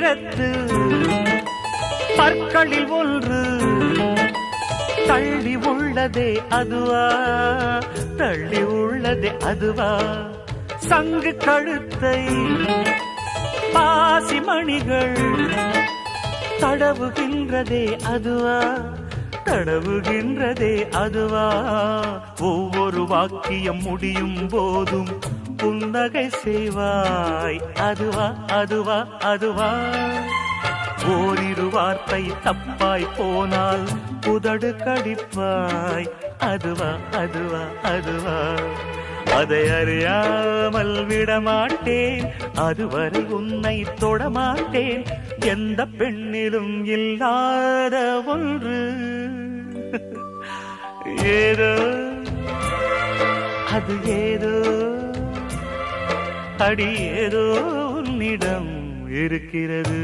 நேரத்தில் பற்களில் ஒன்று தள்ளி உள்ளதே அதுவா, தள்ளி உள்ளதே அதுவா, சங்கு கழுத்தை பாசி மணிகள் தடவுகின்றதே அதுவா, தடவுகின்றதே அதுவா, ஒவ்வொரு வாக்கியம் முடியும் போதும் புன்னகை செய்வாய் அதுவா, அதுவா, அதுவா, ஓரிரு வார்த்தை தப்பாய் போனால் உதடு கடிப்பாய் அதுவா, அதுவா, அதுவா, அதை அறியாமல் விடமாட்டேன், அதுவரை உன்னை தொடமாட்டேன், எந்த பெண்ணிலும் இல்லாத ஒன்று ஏதோ, அது ஏதோ, அடி ஏதோ உன்னிடம் இருக்கிறது.